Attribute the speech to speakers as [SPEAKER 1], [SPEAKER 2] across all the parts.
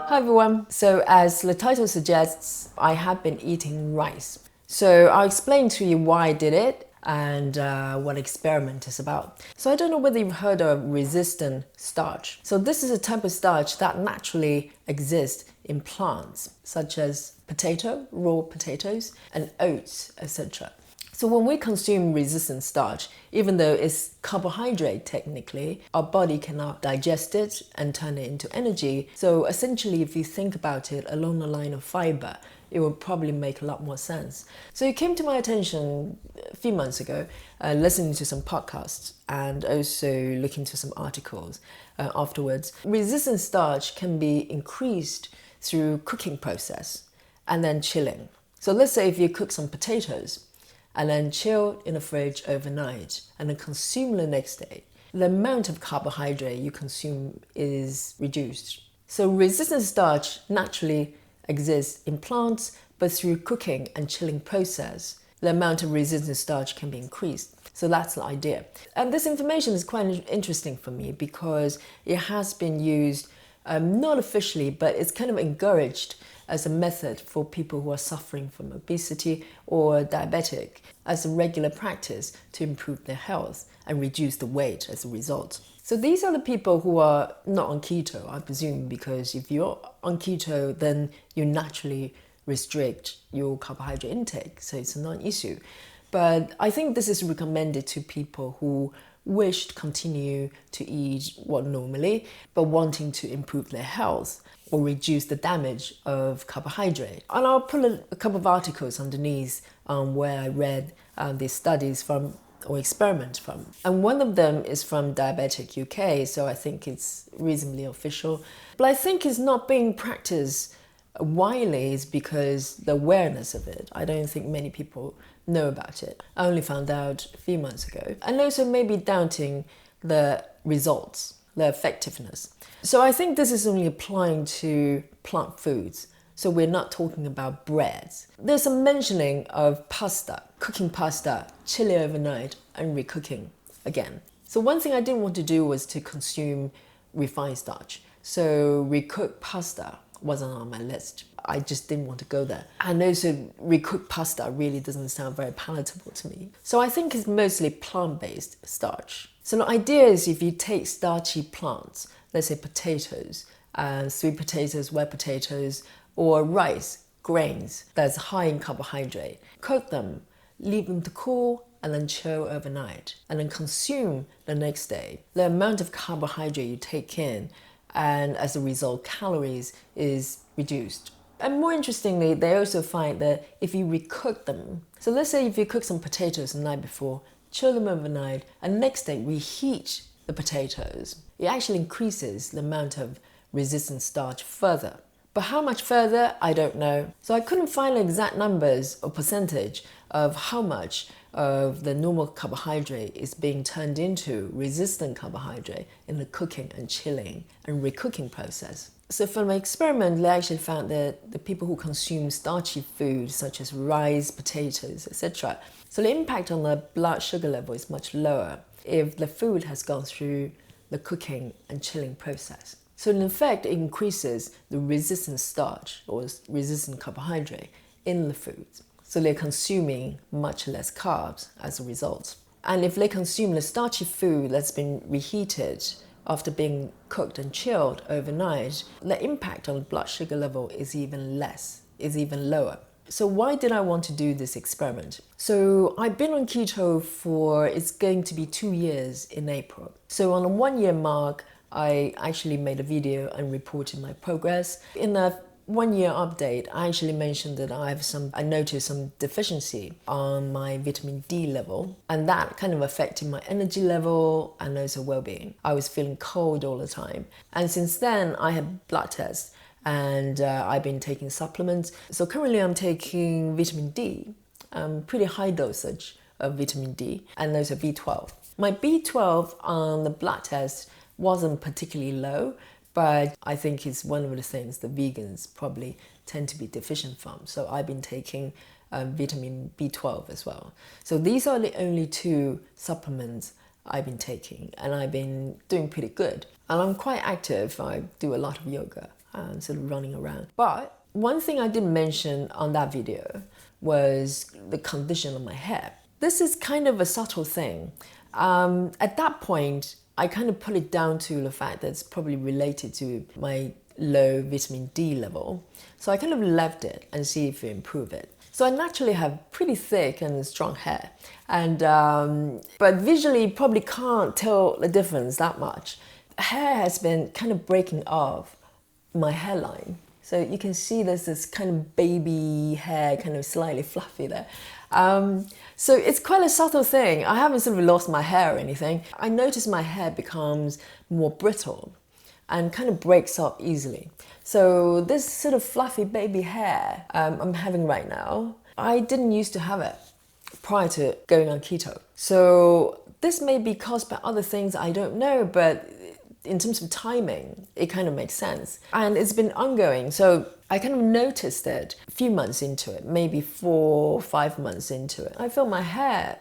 [SPEAKER 1] Hi everyone. So as the title suggests, I have been eating rice. So I'll explain to you why I did it and what experiment is about. So I don't know whether you've heard of resistant starch. So this is a type of starch that naturally exists in plants such as potato, raw potatoes, and oats, etc. So when we consume resistant starch, even though it's carbohydrate technically, our body cannot digest it and turn it into energy. So essentially, if you think about it along the line of fiber, it will probably make a lot more sense. So it came to my attention a few months ago, listening to some podcasts and also looking to some articles afterwards. Resistant starch can be increased through cooking process and then chilling. So let's say if you cook some potatoes, and then chill in the fridge overnight and then consume the next day, the amount of carbohydrate you consume is reduced. So resistant starch naturally exists in plants, but through cooking and chilling process, the amount of resistant starch can be increased. So that's the idea. And this information is quite interesting for me because it has been used not officially, but it's kind of encouraged as a method for people who are suffering from obesity or diabetic as a regular practice to improve their health and reduce the weight as a result. So these are the people who are not on keto, I presume, because if you're on keto, then you naturally restrict your carbohydrate intake, so it's a non-issue. But I think this is recommended to people who wish to continue to eat what normally, but wanting to improve their health or reduce the damage of carbohydrate. And I'll put a couple of articles underneath where I read these studies from or experiment from. And one of them is from Diabetic UK, so I think it's reasonably official. But I think it's not being practiced widely is because the awareness of it. I don't think many people know about it. I only found out a few months ago. And also maybe doubting the results, the effectiveness. So I think this is only applying to plant foods. So we're not talking about breads. There's a mentioning of pasta, cooking pasta, chilling overnight and recooking again. So one thing I didn't want to do was to consume refined starch. So recooked pasta wasn't on my list. I just didn't want to go there. And also recooked pasta really doesn't sound very palatable to me. So I think it's mostly plant-based starch. So the idea is if you take starchy plants, let's say potatoes, sweet potatoes, white potatoes, or rice, grains that's high in carbohydrate, cook them, leave them to cool, and then chill overnight, and then consume the next day. The amount of carbohydrate you take in, and as a result, calories is reduced. And more interestingly, they also find that if you recook them, so let's say if you cook some potatoes the night before, chill them overnight, and next day reheat the potatoes, it actually increases the amount of resistant starch further. But how much further, I don't know. So I couldn't find exact numbers or percentage of how much of the normal carbohydrate is being turned into resistant carbohydrate in the cooking and chilling and recooking process. So from my experiment, they actually found that the people who consume starchy foods such as rice, potatoes, etc., so the impact on the blood sugar level is much lower if the food has gone through the cooking and chilling process. So in effect, it increases the resistant starch or resistant carbohydrate in the foods. So they're consuming much less carbs as a result. And if they consume the starchy food that's been reheated after being cooked and chilled overnight, the impact on the blood sugar level is even less, is even lower. So why did I want to do this experiment? So I've been on keto for, it's going to be 2 years in April. So on a 1 year mark, I actually made a video and reported my progress. In the 1 year update, I actually mentioned that I noticed some deficiency on my vitamin D level, and that kind of affected my energy level and also well-being. I was feeling cold all the time. And since then, I had blood tests and I've been taking supplements. So currently I'm taking vitamin D, pretty high dosage of vitamin D, and also B12. My B12 on the blood test wasn't particularly low, but I think it's one of the things that vegans probably tend to be deficient from. So I've been taking vitamin B12 as well. So these are the only two supplements I've been taking, and I've been doing pretty good. And I'm quite active. I do a lot of yoga and sort of running around. But one thing I didn't mention on that video was the condition of my hair. This is kind of a subtle thing. At that point, I kind of put it down to the fact that it's probably related to my low vitamin D level. So I kind of left it and see if it improve it. So I naturally have pretty thick and strong hair, and but visually probably can't tell the difference that much. Hair has been kind of breaking off my hairline. So you can see there's this kind of baby hair, kind of slightly fluffy there. So it's quite a subtle thing. I haven't sort of lost my hair or anything. I notice my hair becomes more brittle and kind of breaks up easily. So this sort of fluffy baby hair I'm having right now, I didn't used to have it prior to going on keto. So this may be caused by other things, I don't know, but in terms of timing, it kind of makes sense. And it's been ongoing. So I kind of noticed it a few months into it, maybe 4 or 5 months into it. I feel my hair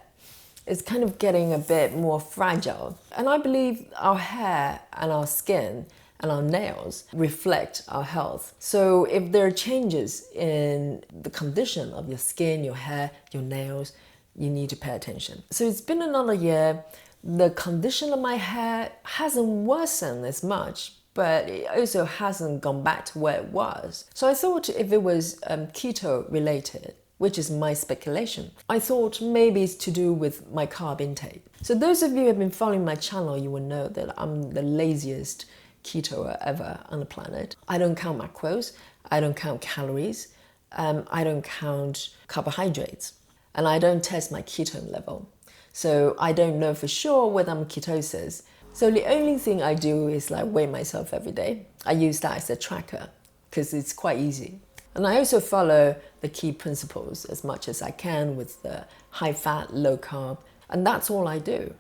[SPEAKER 1] is kind of getting a bit more fragile. And I believe our hair and our skin and our nails reflect our health. So if there are changes in the condition of your skin, your hair, your nails, you need to pay attention. So it's been another year. The condition of my hair hasn't worsened as much, but it also hasn't gone back to where it was. So I thought if it was keto related, which is my speculation, I thought maybe it's to do with my carb intake. So those of you who have been following my channel, you will know that I'm the laziest ketoer ever on the planet. I don't count macros, I don't count calories, I don't count carbohydrates, and I don't test my ketone level. So I don't know for sure whether I'm ketosis. So the only thing I do is like weigh myself every day. I use that as a tracker because it's quite easy. And I also follow the key principles as much as I can with the high fat, low carb, and that's all I do.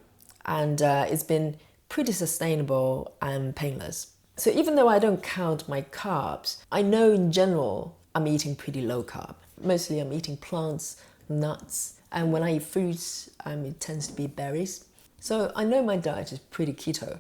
[SPEAKER 1] And it's been pretty sustainable and painless. So even though I don't count my carbs, I know in general I'm eating pretty low carb. Mostly I'm eating plants, nuts, and when I eat fruits, it tends to be berries. So I know my diet is pretty keto.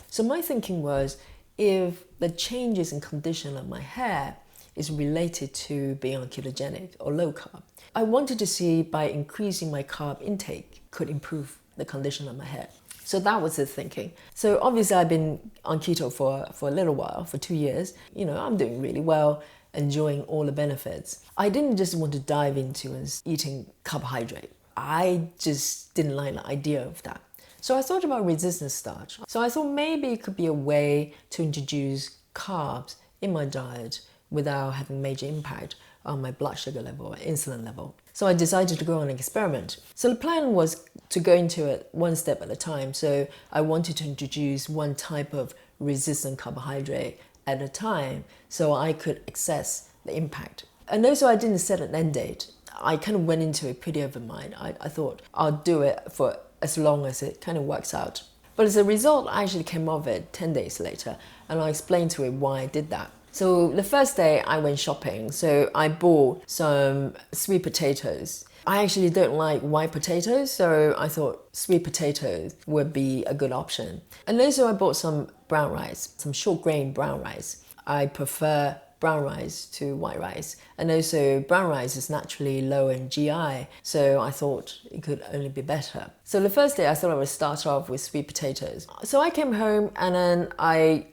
[SPEAKER 1] So my thinking was, if the changes in condition of my hair is related to being on ketogenic or low carb, I wanted to see by increasing my carb intake could improve the condition of my hair. So that was the thinking. So obviously I've been on keto for a little while, for 2 years. You know, I'm doing really well, enjoying all the benefits. I didn't just want to dive into eating carbohydrate. I just didn't like the idea of that. So I thought about resistant starch. So I thought maybe it could be a way to introduce carbs in my diet without having major impact on my blood sugar level or insulin level. So I decided to go on an experiment. So the plan was to go into it one step at a time. So I wanted to introduce one type of resistant carbohydrate at a time so I could assess the impact. And also I didn't set an end date. I kind of went into it pretty open mind. I thought I'll do it for as long as it kind of works out. But as a result, I actually came off it 10 days later, and I explained to it why I did that. So the first day I went shopping, so I bought some sweet potatoes. I actually don't like white potatoes, so I thought sweet potatoes would be a good option. And also I bought some brown rice, some short grain brown rice. I prefer brown rice to white rice, and also brown rice is naturally low in GI, so I thought it could only be better. So the first day I thought I would start off with sweet potatoes. So I came home and then I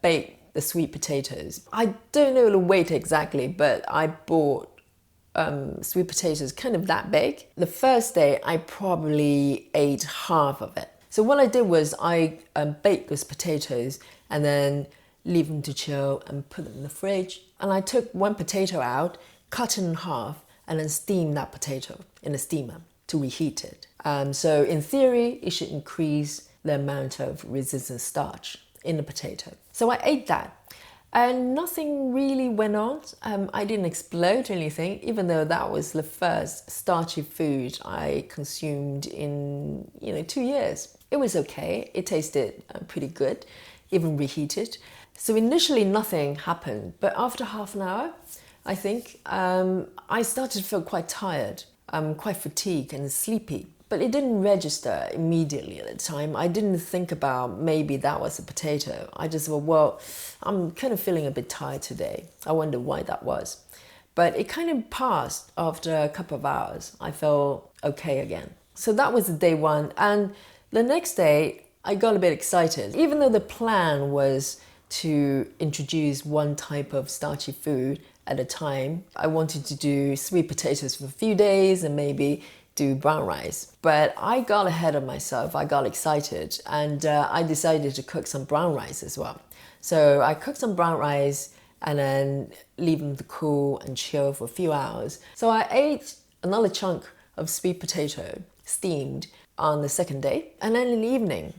[SPEAKER 1] baked the sweet potatoes. I don't know the weight exactly, but I bought sweet potatoes kind of that big. The first day I probably ate half of it. So what I did was I baked those potatoes and then leave them to chill and put them in the fridge. And I took one potato out, cut it in half, and then steamed that potato in a steamer to reheat it. So in theory, it should increase the amount of resistant starch in the potato. So I ate that. And nothing really went on. I didn't explode or anything, even though that was the first starchy food I consumed in 2 years. It was okay. It tasted pretty good, even reheated. So initially nothing happened, but after half an hour, I think, I started to feel quite tired, quite fatigued and sleepy. but it didn't register immediately at the time. I didn't think about maybe that was a potato. I just thought, well, I'm kind of feeling a bit tired today. I wonder why that was. But it kind of passed after a couple of hours. I felt okay again. So that was day one. And the next day, I got a bit excited. Even though the plan was to introduce one type of starchy food at a time, I wanted to do sweet potatoes for a few days and maybe do brown rice. But I got ahead of myself. I got excited and I decided to cook some brown rice as well. So I cooked some brown rice and then leave them to cool and chill for a few hours. So I ate another chunk of sweet potato, steamed, on the second day. And then in the evening,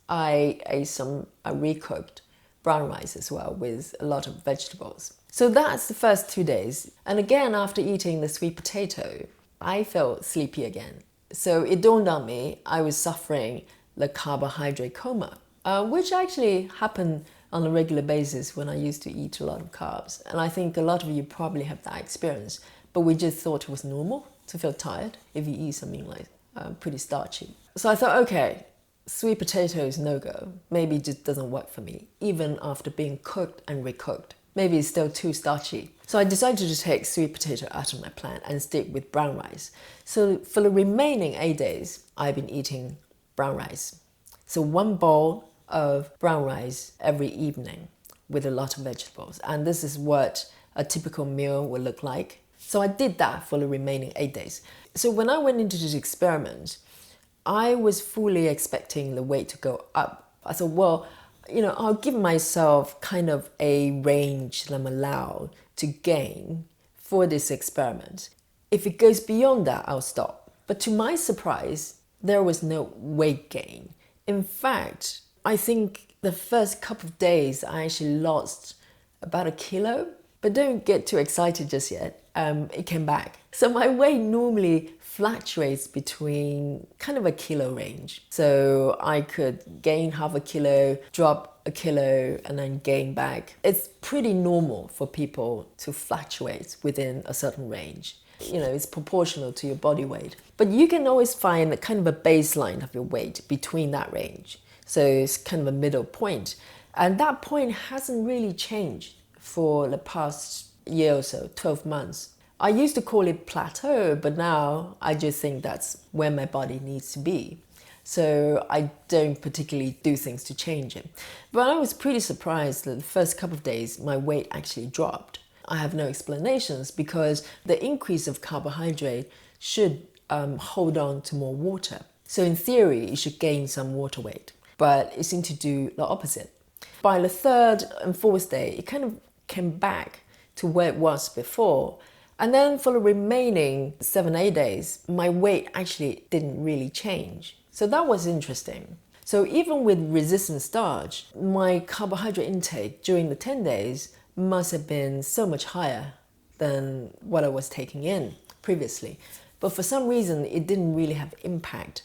[SPEAKER 1] I ate some recooked brown rice as well with a lot of vegetables. So that's the first 2 days. And again, after eating the sweet potato, I felt sleepy again. So it dawned on me I was suffering the carbohydrate coma, which actually happened on a regular basis when I used to eat a lot of carbs. And I think a lot of you probably have that experience, but we just thought it was normal to feel tired if you eat something like pretty starchy. So I thought, okay, sweet potato is no-go. Maybe it just doesn't work for me, even after being cooked and recooked. Maybe it's still too starchy. So I decided to take sweet potato out of my plan and stick with brown rice. So for the remaining 8 days, I've been eating brown rice. So 1 bowl of brown rice every evening with a lot of vegetables. And this is what a typical meal will look like. So I did that for the remaining 8 days. So when I went into this experiment, I was fully expecting the weight to go up. I thought, well, I'll give myself kind of a range that I'm allowed to gain for this experiment. If it goes beyond that, I'll stop. But to my surprise, there was no weight gain. In fact, I think the first couple of days, I actually lost about 1 kilo. But don't get too excited just yet. It came back. So my weight normally fluctuates between kind of 1 kilo range. So I could gain half a kilo, drop 1 kilo, and then gain back. It's pretty normal for people to fluctuate within a certain range. It's proportional to your body weight. But you can always find a kind of a baseline of your weight between that range. So it's kind of a middle point. And that point hasn't really changed for the past year or so, 12 months. I used to call it plateau, but now I just think that's where my body needs to be. So I don't particularly do things to change it. But I was pretty surprised that the first couple of days, my weight actually dropped. I have no explanations because the increase of carbohydrate should hold on to more water. So in theory, it should gain some water weight, but it seemed to do the opposite. By the 3rd and 4th day, it kind of came back to where it was before. And then for the remaining 7-8 days, my weight actually didn't really change. So that was interesting. So even with resistant starch, my carbohydrate intake during the 10 days must have been so much higher than what I was taking in previously. But for some reason, it didn't really have impact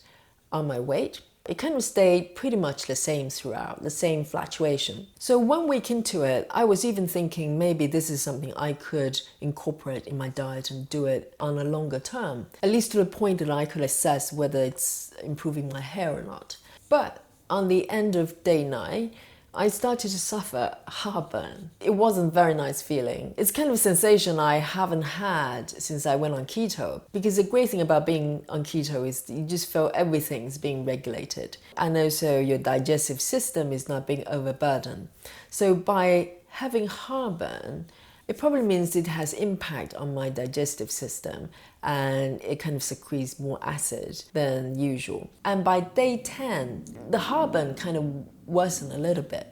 [SPEAKER 1] on my weight. It kind of stayed pretty much the same throughout, the same fluctuation. So 1 week into it, I was even thinking maybe this is something I could incorporate in my diet and do it on a longer term, at least to the point that I could assess whether it's improving my hair or not. But on the end of day 9, I started to suffer heartburn. It wasn't a very nice feeling. It's kind of a sensation I haven't had since I went on keto. Because the great thing about being on keto is you just feel everything's being regulated. And also your digestive system is not being overburdened. So by having heartburn, it probably means it has impact on my digestive system and it kind of secretes more acid than usual. And by day 10, the heartburn kind of worsened a little bit.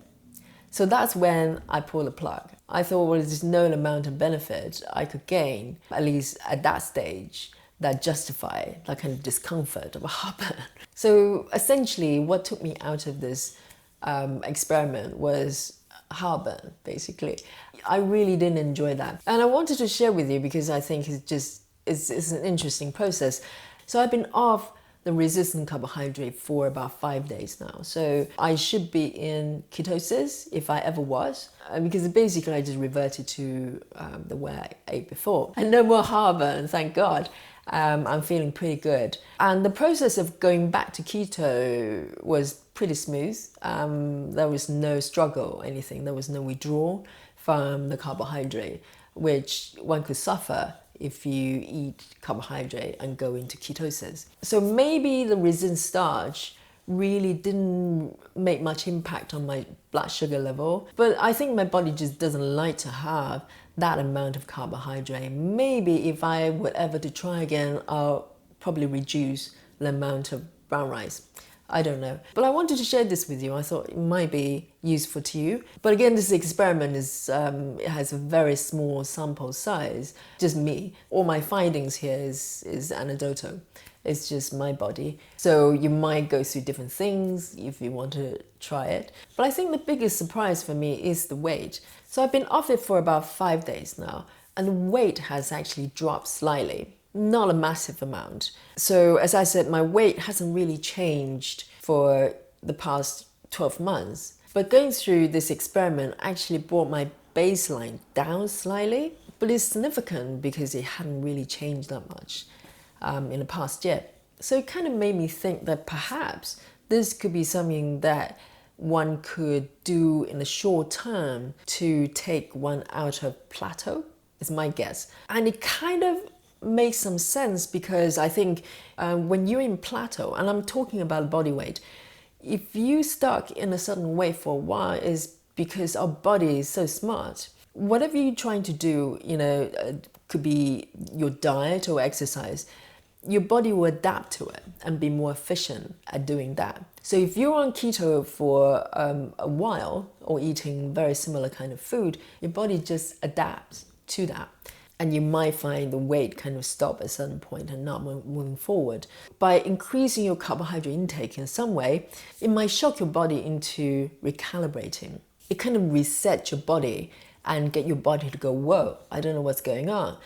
[SPEAKER 1] So that's when I pulled the plug. I thought, well, there's no amount of benefit I could gain, at least at that stage, that justify that kind of discomfort of a heartburn. So essentially, what took me out of this experiment was heartburn, basically. I really didn't enjoy that. And I wanted to share with you because I think it's an interesting process. So I've been off the resistant carbohydrate for about 5 days now. So I should be in ketosis if I ever was, because basically I just reverted to the way I ate before. And no more heartburn, thank God. I'm feeling pretty good. And the process of going back to keto was pretty smooth. There was no struggle or anything. There was no withdrawal from the carbohydrate, which one could suffer if you eat carbohydrate and go into ketosis. So maybe the resistant starch really didn't make much impact on my blood sugar level, but I think my body just doesn't like to have that amount of carbohydrate. Maybe if I were ever to try again, I'll probably reduce the amount of brown rice. I don't know. But I wanted to share this with you. I thought it might be useful to you. But again, this experiment it has a very small sample size, just me. All my findings here is anecdotal. It's just my body. So you might go through different things if you want to try it. But I think the biggest surprise for me is the weight. So I've been off it for about 5 days now, and the weight has actually dropped slightly. Not a massive amount. So as I said, my weight hasn't really changed for the past 12 months. But going through this experiment actually brought my baseline down slightly. But it's significant because it hadn't really changed that much in the past year. So it kind of made me think that perhaps this could be something that one could do in the short term to take one out of plateau, is my guess. And it kind of makes some sense because I think when you're in plateau, and I'm talking about body weight, if you stuck in a certain weight for a while, is because our body is so smart. Whatever you're trying to do, could be your diet or exercise, your body will adapt to it and be more efficient at doing that. So if you're on keto for a while or eating very similar kind of food, your body just adapts to that. And you might find the weight kind of stop at a certain point and not moving forward. By increasing your carbohydrate intake in some way, it might shock your body into recalibrating. It kind of resets your body and get your body to go, whoa, I don't know what's going on.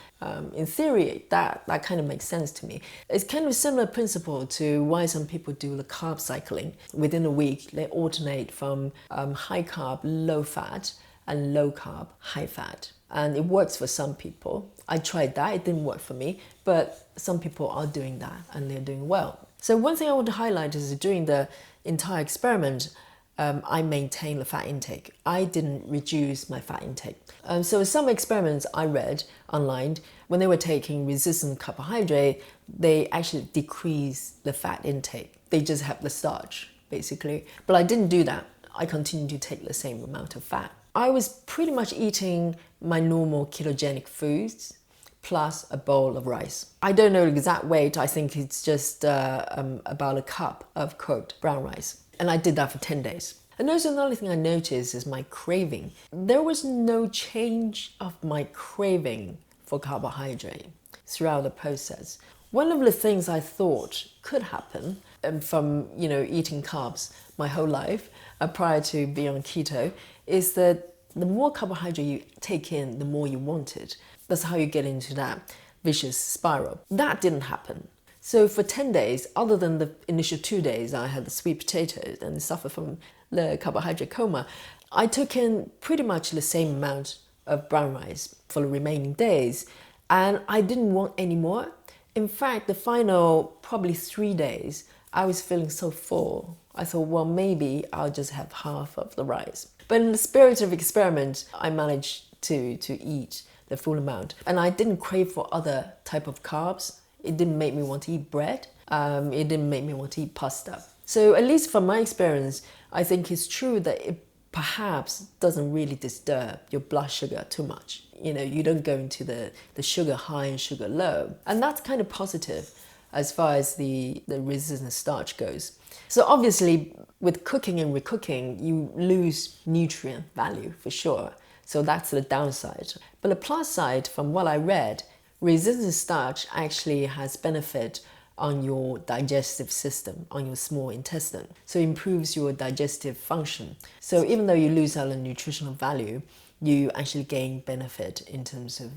[SPEAKER 1] In theory, that kind of makes sense to me. It's kind of a similar principle to why some people do the carb cycling. Within a week, they alternate from high carb, low fat, and low carb, high fat. And it works for some people. I tried that, it didn't work for me, but some people are doing that and they're doing well. So one thing I want to highlight is during the entire experiment, I maintained the fat intake. I didn't reduce my fat intake. So some experiments I read online, when they were taking resistant carbohydrate, they actually decreased the fat intake. They just have the starch, basically. But I didn't do that. I continued to take the same amount of fat. I was pretty much eating my normal ketogenic foods plus a bowl of rice. I don't know the exact weight. I think it's just about a cup of cooked brown rice. And I did that for 10 days. And also another thing I noticed is my craving. There was no change of my craving for carbohydrate throughout the process. One of the things I thought could happen from eating carbs my whole life prior to being on keto is that the more carbohydrate you take in, the more you want it. That's how you get into that vicious spiral. That didn't happen. So for 10 days, other than the initial 2 days I had the sweet potatoes and suffered from the carbohydrate coma, I took in pretty much the same amount of brown rice for the remaining days, and I didn't want any more. In fact, the final probably 3 days, I was feeling so full. I thought, well, maybe I'll just have half of the rice. But in the spirit of experiment, I managed to eat the full amount. And I didn't crave for other type of carbs. It didn't make me want to eat bread. It didn't make me want to eat pasta. So at least from my experience, I think it's true that it perhaps doesn't really disturb your blood sugar too much. You don't go into the sugar high and sugar low. And that's kind of positive as far as the resistant starch goes. So obviously, with cooking and recooking, you lose nutrient value for sure. So that's the downside. But the plus side, from what I read, resistant starch actually has benefit on your digestive system, on your small intestine. So it improves your digestive function. So even though you lose out on nutritional value, you actually gain benefit in terms of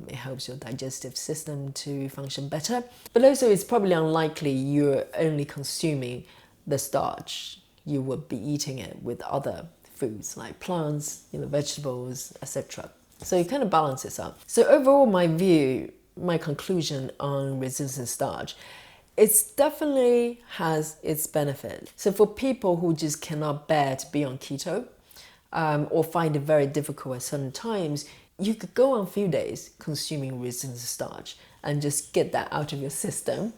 [SPEAKER 1] it helps your digestive system to function better. But also it's probably unlikely you're only consuming the starch. You would be eating it with other foods like plants, vegetables, etc. So it kind of balances out. So overall, my view my conclusion on resistant starch. It definitely has its benefit. So for people who just cannot bear to be on keto, or find it very difficult at certain times, you could go on a few days consuming resistant starch and just get that out of your system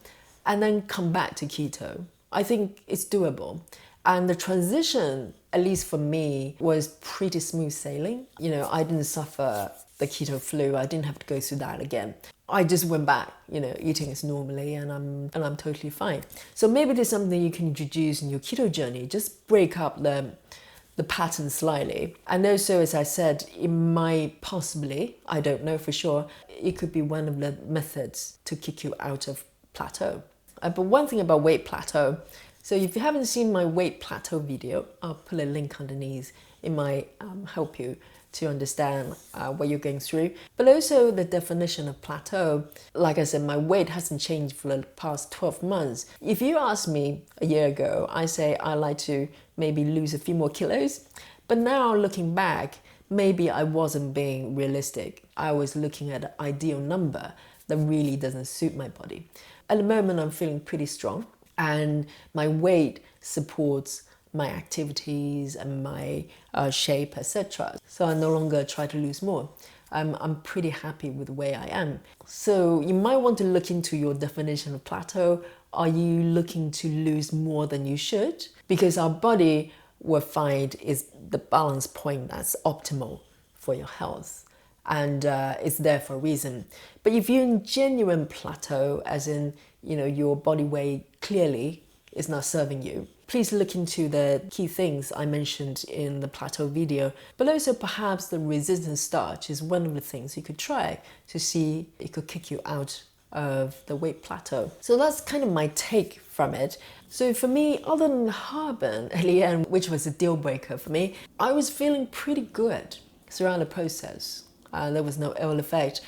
[SPEAKER 1] and then come back to keto. I think it's doable. And the transition, at least for me, was pretty smooth sailing. You know, I didn't suffer the keto flu. I didn't have to go through that again. I just went back, you know, eating as normally, and I'm totally fine. So maybe there's something you can introduce in your keto journey. Just break up the pattern slightly. And also, as I said, it might possibly, I don't know for sure, it could be one of the methods to kick you out of plateau. But one thing about weight plateau, so if you haven't seen my weight plateau video, I'll put a link underneath. It might help you to understand what you're going through. But also the definition of plateau, like I said, my weight hasn't changed for the past 12 months. If you asked me a year ago, I say I like to maybe lose a few more kilos. But now looking back, maybe I wasn't being realistic. I was looking at an ideal number that really doesn't suit my body. At the moment, I'm feeling pretty strong, and my weight supports my activities and my shape, etc. So I no longer try to lose more. I'm pretty happy with the way I am. So you might want to look into your definition of plateau. Are you looking to lose more than you should? Because our body will find is the balance point that's optimal for your health. And it's there for a reason. But if you're in genuine plateau, as in, you know, your body weight clearly is not serving you, please look into the key things I mentioned in the plateau video. But also perhaps the resistant starch is one of the things you could try to see it could kick you out of the weight plateau. So that's kind of my take from it. So for me, other than the heartburn at the end, which was a deal breaker for me, I was feeling pretty good throughout the process. There was no ill effect.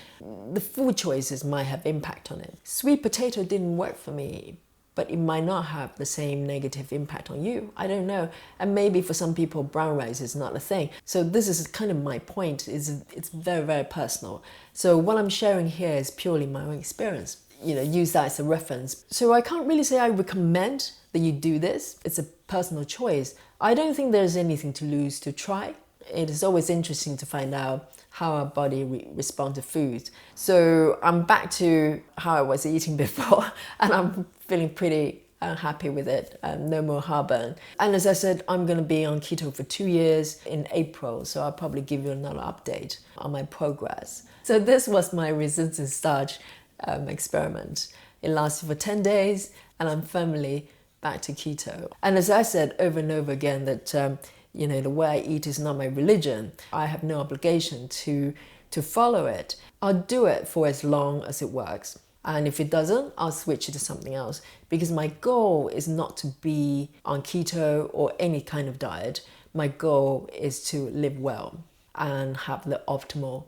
[SPEAKER 1] The food choices might have impact on it. Sweet potato didn't work for me, but it might not have the same negative impact on you. I don't know. And maybe for some people, brown rice is not a thing. So this is kind of my point. It's very, very personal. So what I'm sharing here is purely my own experience. You know, use that as a reference. So I can't really say I recommend that you do this. It's a personal choice. I don't think there's anything to lose to try. It is always interesting to find out how our body responds to food. So I'm back to how I was eating before, and I'm feeling pretty happy with it. No more heartburn. And as I said, I'm going to be on keto for 2 years in April, so I'll probably give you another update on my progress. So this was my resistant starch experiment. It lasted for 10 days, and I'm firmly back to keto. And as I said over and over again, that you know, the way I eat is not my religion. I have no obligation to follow it. I'll do it for as long as it works. And if it doesn't, I'll switch it to something else. Because my goal is not to be on keto or any kind of diet. My goal is to live well and have the optimal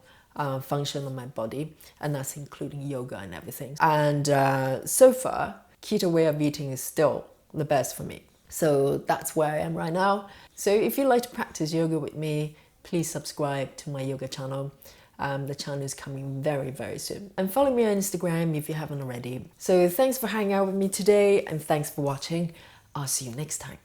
[SPEAKER 1] function of my body. And that's including yoga and everything. And so far, keto way of eating is still the best for me. So that's where I am right now. So if you'd like to practice yoga with me, please subscribe to my yoga channel. The channel is coming very, very soon. And follow me on Instagram if you haven't already. So thanks for hanging out with me today, and thanks for watching. I'll see you next time.